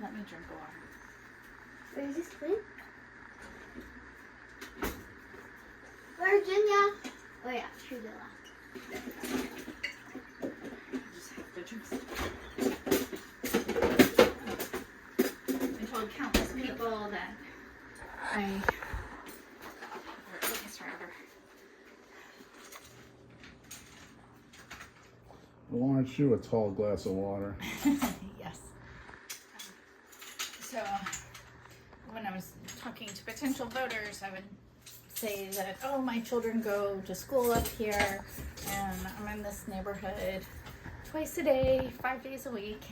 Let me drink water. Where is this clean? Virginia! Oh yeah, she did last. Just have to drink some. I told countless people that I want you a tall glass of water. Yes. So when I was talking to potential voters, I would say that, oh, my children go to school up here and I'm in this neighborhood twice a day, 5 days a week,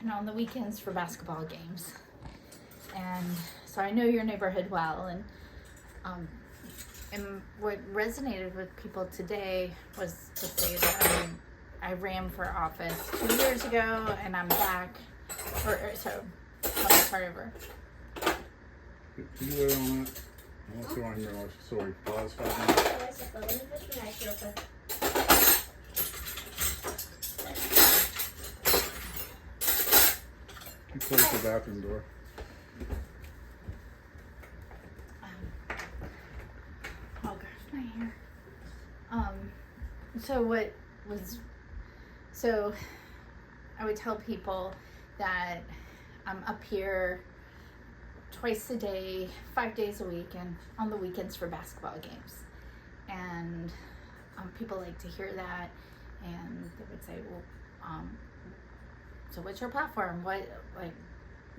and on the weekends for basketball games. And so I know your neighborhood well, and what resonated with people today was to say that I ran for office 2 years ago and I'm back, so let me start over. Can you wait on that? I won't go on here unless you sorry. Pause 5 minutes. Let me put your knife real quick. You close the bathroom door. Oh gosh, my hair. So I would tell people that I'm up here twice a day, 5 days a week, and on the weekends for basketball games. And people like to hear that, and they would say, well, so what's your platform? Why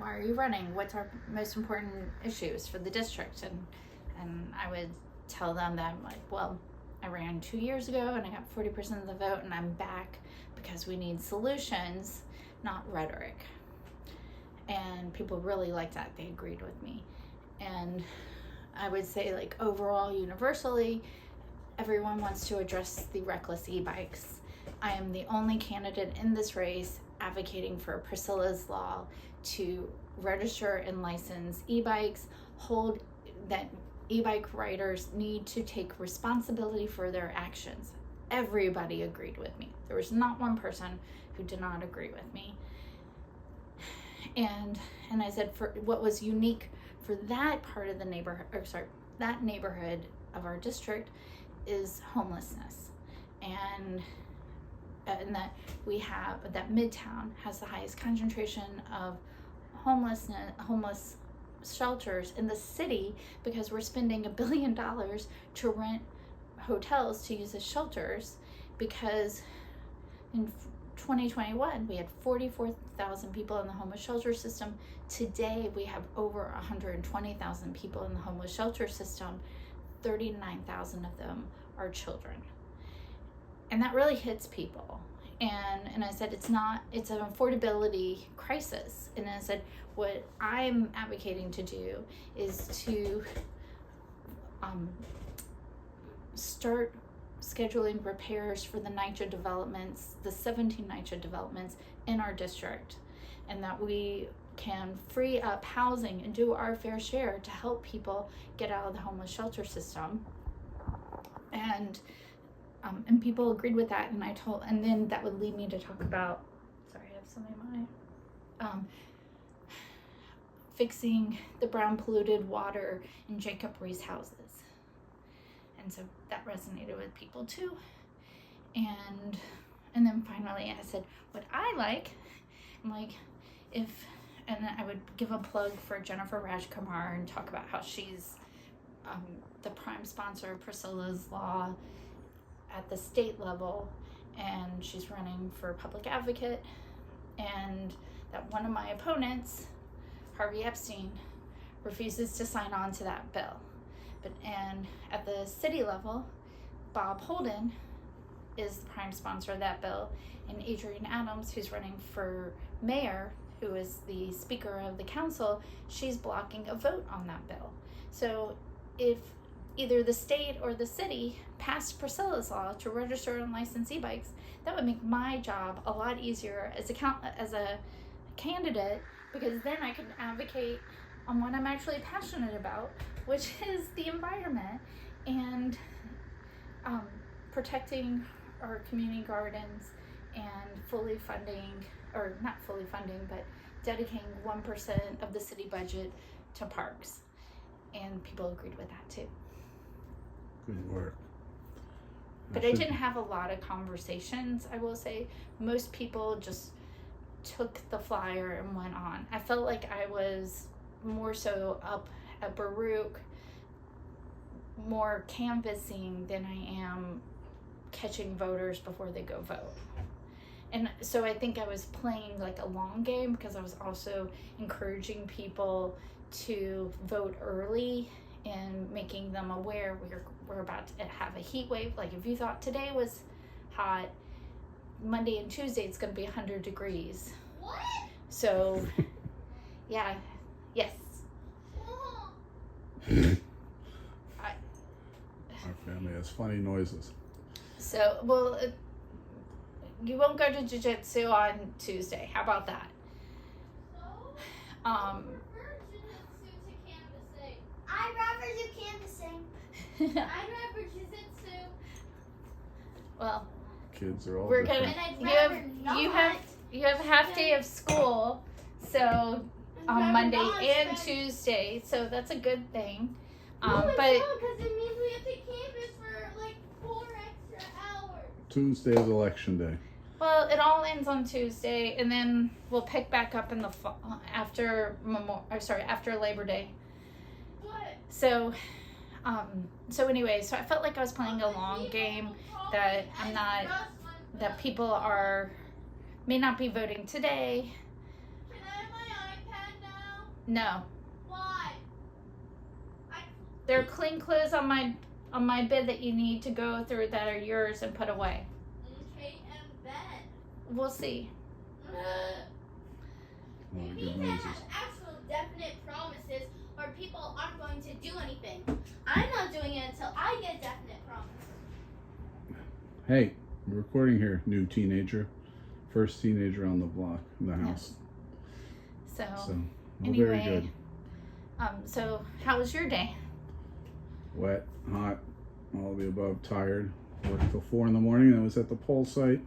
are you running? What's our most important issues for the district? And I would tell them that, well, I ran 2 years ago and I got 40% of the vote, and I'm back because we need solutions, not rhetoric. And people really liked that. They agreed with me. And I would say, overall, universally, everyone wants to address the reckless e-bikes. I am the only candidate in this race advocating for Priscilla's Law to register and license e-bikes, hold that e-bike riders need to take responsibility for their actions. Everybody agreed with me. There was not one person who did not agree with me. And I said, for what was unique for that part of the neighborhood, that neighborhood of our district is homelessness. And that that Midtown has the highest concentration of homeless shelters in the city, because we're spending $1 billion to rent hotels to use as shelters, because in 2021 we had 44,000 people in the homeless shelter system. Today we have over 120,000 people in the homeless shelter system. 39,000 of them are children. And that really hits people. And I said, it's an affordability crisis. And I said, what I'm advocating to do is to start scheduling repairs for the NYCHA developments, the 17 NYCHA developments in our district, and that we can free up housing and do our fair share to help people get out of the homeless shelter system. And people agreed with that, and then that would lead me to talk about, sorry, I have something in my fixing the brown polluted water in Jacob Rees houses. And so that resonated with people too. And then finally I said, what I like, and I would give a plug for Jennifer Rajkumar and talk about how she's the prime sponsor of Priscilla's Law at the state level, and she's running for public advocate, and that one of my opponents, Harvey Epstein, refuses to sign on to that bill. And at the city level, Bob Holden is the prime sponsor of that bill, and Adrienne Adams, who's running for mayor, who is the speaker of the council, she's blocking a vote on that bill. So if either the state or the city passed Priscilla's Law to register and license e-bikes, that would make my job a lot easier as a candidate, because then I can advocate on what I'm actually passionate about, which is the environment and protecting our community gardens and fully funding, or not fully funding, but dedicating 1% of the city budget to parks. And people agreed with that too. Good work. But I didn't have a lot of conversations, I will say. Most people just took the flyer and went on. I felt like I was more so up at Baruch, more canvassing than I am catching voters before they go vote. And so I think I was playing like a long game because I was also encouraging people to vote early and making them aware we're about to have a heat wave. Like if you thought today was hot, Monday and Tuesday it's going to be 100 degrees. What? So, yeah, yes. Our family has funny noises. So, well, you won't go to jiu-jitsu on Tuesday. How about that? I'd rather do canvassing. I'd rather jiu-jitsu. Well, Kids are all we're different. gonna. And I'd rather You have a half day of school, so on Monday and spend... Tuesday, so that's a good thing. No, it's But not, because it means we have to canvass for like 4 extra hours. Tuesday is election day. well, it all ends on Tuesday, and then we'll pick back up in the fall after Labor Day. What? So anyway, so I felt like I was playing a long game, that I'm not, that people may not be voting today. Can I have my iPad now? No, Why? there are clean clothes on my bed that you need to go through that are yours and put away. Okay, and then. A We'll see. lot We of need good to noises. have actual definite promises or people aren't going to do anything. I'm not doing it until I get definite promises. Hey, we're recording here. New teenager. First teenager on the block in the house. So So, well, anyway, very good. So how was your day? Wet, hot, all of the above. Tired. Worked till 4 in the morning. I was at the poll site.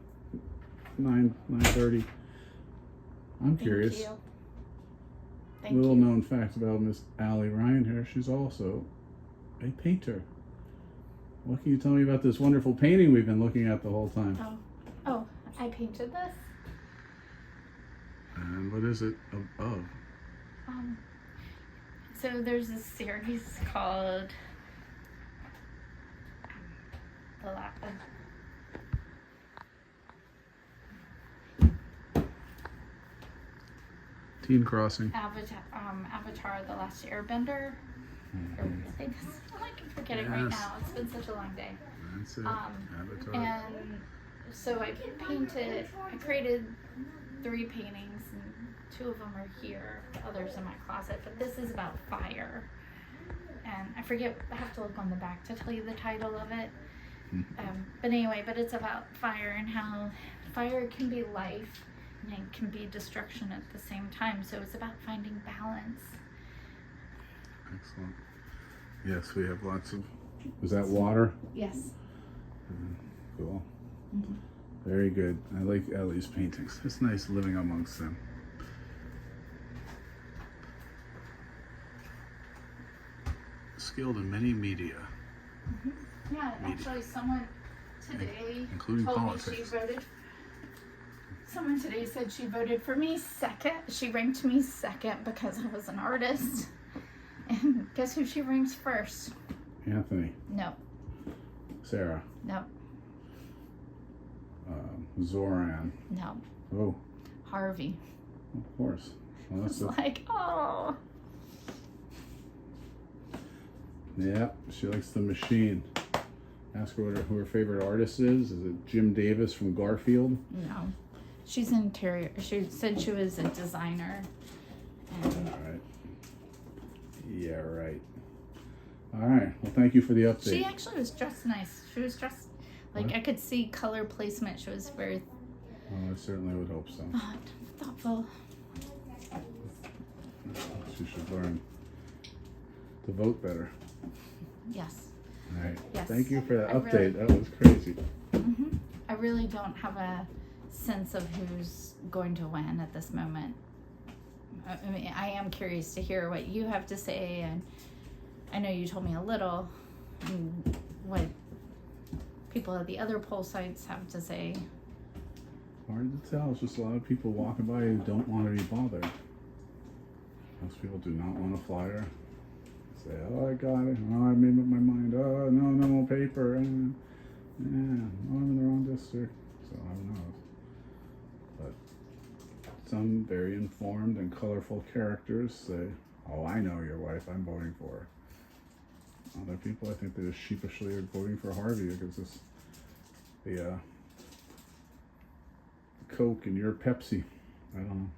9:30. I'm curious. Thank you. Thank Little you. known fact about Miss Allie Ryan here. She's also a painter. What can you tell me about this wonderful painting we've been looking at the whole time? Oh, I painted this. And what is it of? So there's this series called The Teen Crossing. Avatar: The Last Airbender. Or I think I can forget it right Yes. now. It's been such a long day. That's it. Avatar. And so I created 3 paintings, and 2 of them are here, the others in my closet, but this is about fire. And I have to look on the back to tell you the title of it. But anyway, it's about fire and how fire can be life and it can be destruction at the same time. So it's about finding balance. Excellent. Yes, we have lots of. Is that water? Yes. Cool. Mhm. Very good. I like Ellie's paintings. It's nice living amongst them. Skilled in many media. Yeah, actually someone today Including told politics. me she voted. Someone today said she voted for me second. She ranked me second because I was an artist. And guess who she ranks first? Anthony. No. Sarah. No. Zoran. No. Oh, Harvey. of course. Well, It's that's like, oh. yeah, she likes the machine. Ask her who her favorite artist is. Is it Jim Davis from Garfield? No. She's interior. She said she was a designer. And All right. Yeah, right. All right. Well, thank you for the update. she actually was dressed nice. She was dressed like What? I could see color placement. She was very Well, I certainly would hope so. thoughtful. She should learn to vote better. Yes. All right. Yes. Thank you for that I update. really- That was crazy. I really don't have a sense of who's going to win at this moment. I mean, I am curious to hear what you have to say, and I know you told me a little, and what people at the other poll sites have to say. Hard to tell. It's just a lot of people walking by who don't want to be bothered. Most people do not want a flyer. Say, oh, I got it. Oh, I made up my mind. Oh, no more paper. And, yeah, oh, I'm in the wrong district. So I don't know. But some very informed and colorful characters say, oh, I know your wife. I'm voting for her. Other people, I think they just sheepishly are voting for Harvey because it's the Coke and your Pepsi. I don't know.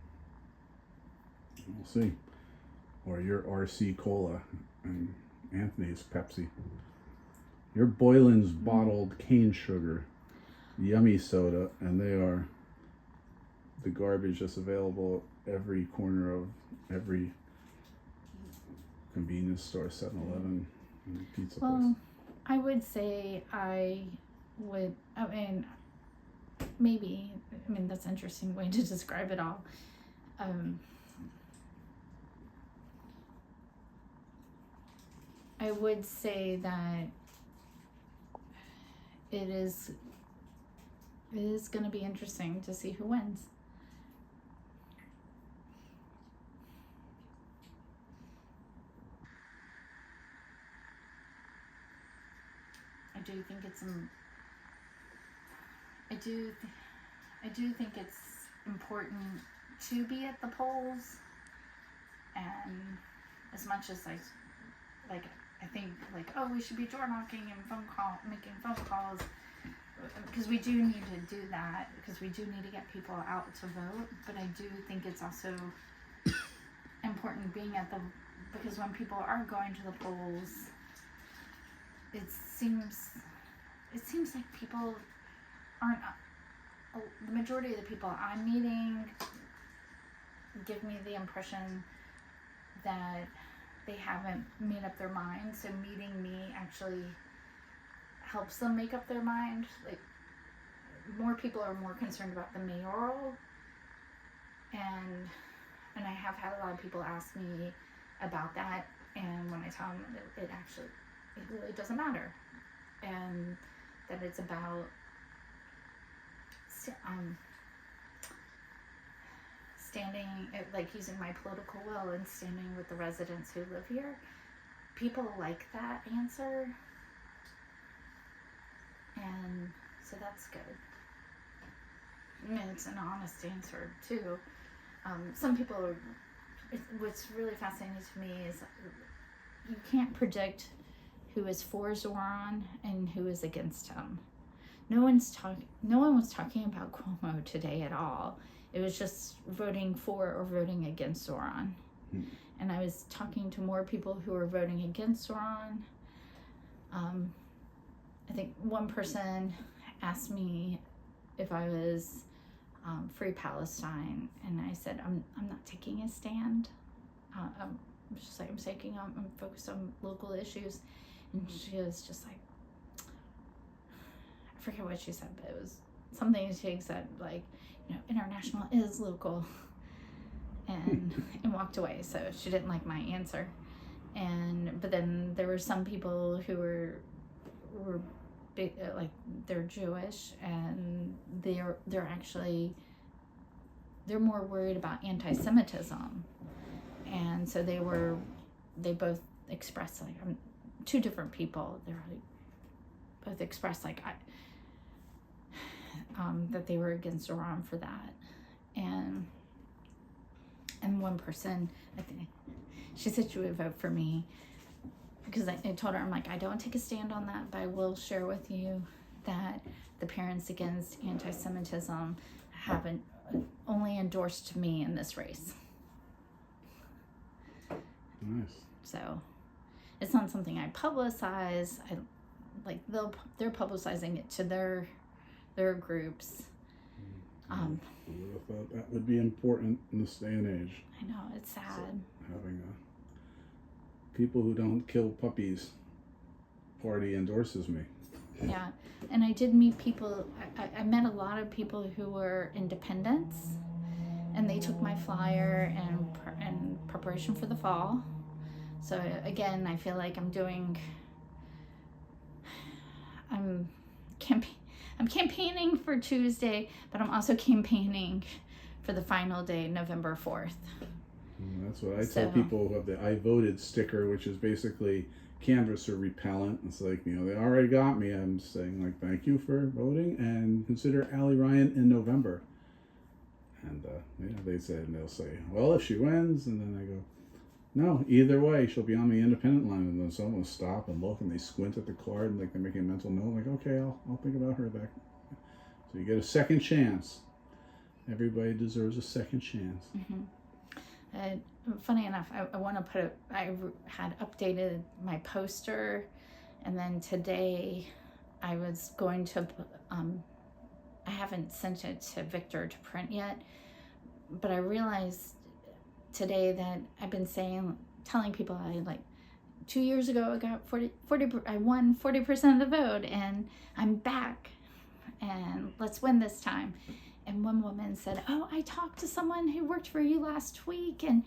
We'll see. Or your RC Cola and Anthony's Pepsi. Your Boylan's bottled cane sugar, yummy soda, and they are the garbage that's available at every corner of every convenience store, 7-Eleven, and pizza place. I would say maybe, that's an interesting way to describe it all. I would say that it is going to be interesting to see who wins. I do think it's important to be at the polls, and as much as I think we should be door knocking and making phone calls, because we do need to do that, because we do need to get people out to vote. But I do think it's also important being because when people are going to the polls, it seems like people aren't. The majority of the people I'm meeting give me the impression that they haven't made up their mind, so meeting me actually helps them make up their mind. Like, more people are more concerned about the mayoral, and I have had a lot of people ask me about that, and when I tell them that it really doesn't matter, and that it's about standing, using my political will and standing with the residents who live here. People like that answer, and so that's good. It's an honest answer too. Some people what's really fascinating to me is you can't predict who is for Zoran and who is against him. No one was talking about Cuomo today at all. It was just voting for or voting against Zoran. And I was talking to more people who were voting against Zoran. I think one person asked me if I was Free Palestine, and I said I'm not taking a stand. I'm focused on local issues, and she was just like, I forget what she said, but it was something she said international is local, and walked away. So she didn't like my answer, but then there were some people who were big, they're Jewish, and they're more worried about anti-Semitism, and so they both expressed two different people. They're both expressed that they were against Zoran for that, and one person, I think she said she would vote for me because I told her, I don't take a stand on that, but I will share with you that the Parents Against Anti-Semitism haven't only endorsed me in this race. Nice. So it's not something I publicize. They're publicizing it to their groups. I would have thought that would be important in this day and age. I know, it's sad. So having people who don't kill puppies party endorses me. Yeah, and I did meet people. I met a lot of people who were independents, and they took my flyer in preparation for the fall. So again, I feel like I'm campaigning for Tuesday, but I'm also campaigning for the final day, November 4th. That's what I tell people who have the I voted sticker, which is basically canvasser repellent. It's like, they already got me. I'm saying, like, thank you for voting and consider Allie Ryan in November. And they'll say, well, if she wins, and then I go, no, either way, she'll be on the independent line. And then someone will stop and look, and they squint at the card, and like they're making a mental note, like, okay, I'll think about her back. So you get a second chance. Everybody deserves a second chance. Funny enough, I had updated my poster, and then today I was going to, I haven't sent it to Victor to print yet, but I realized today that I've been telling people 2 years ago I got 40, I won 40% of the vote, and I'm back, and let's win this time. And one woman said, oh, I talked to someone who worked for you last week, and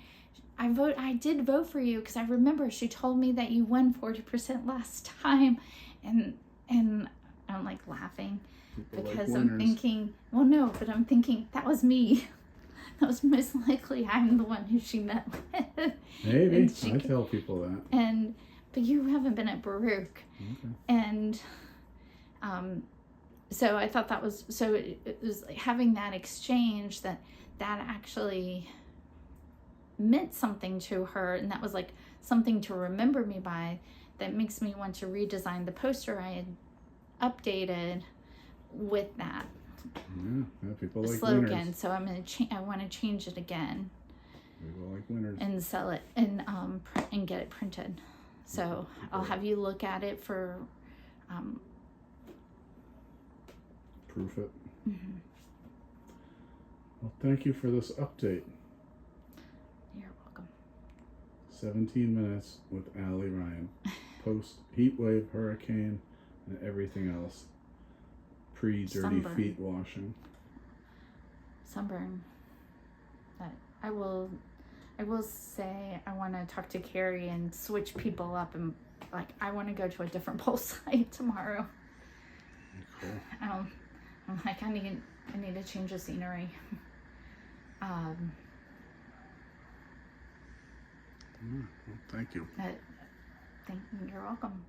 I did vote for you because I remember she told me that you won 40% last time. And I'm like laughing because I'm thinking, well, no, but I'm thinking that was me. That was most likely I'm the one who she met with. Maybe. I tell people that. But you haven't been at Baruch. Okay. And so I thought that was, so it was like having that exchange that actually meant something to her, and that was like something to remember me by, that makes me want to redesign the poster I had updated with that people like slogan. winners. So I'm gonna I want to change it again. People like winners. And sell it and get it printed. So I'll have you look at it for proof it. Well, thank you for this update. You're welcome. 17 minutes with Allie Ryan. Post heat wave, hurricane, and everything else. Pre-dirty Sunburn. feet washing. Sunburn. I will say I want to talk to Carrie and switch people up, and I want to go to a different poll site tomorrow. Cool. I'm like, I need to change the scenery. Well, thank you. You're welcome.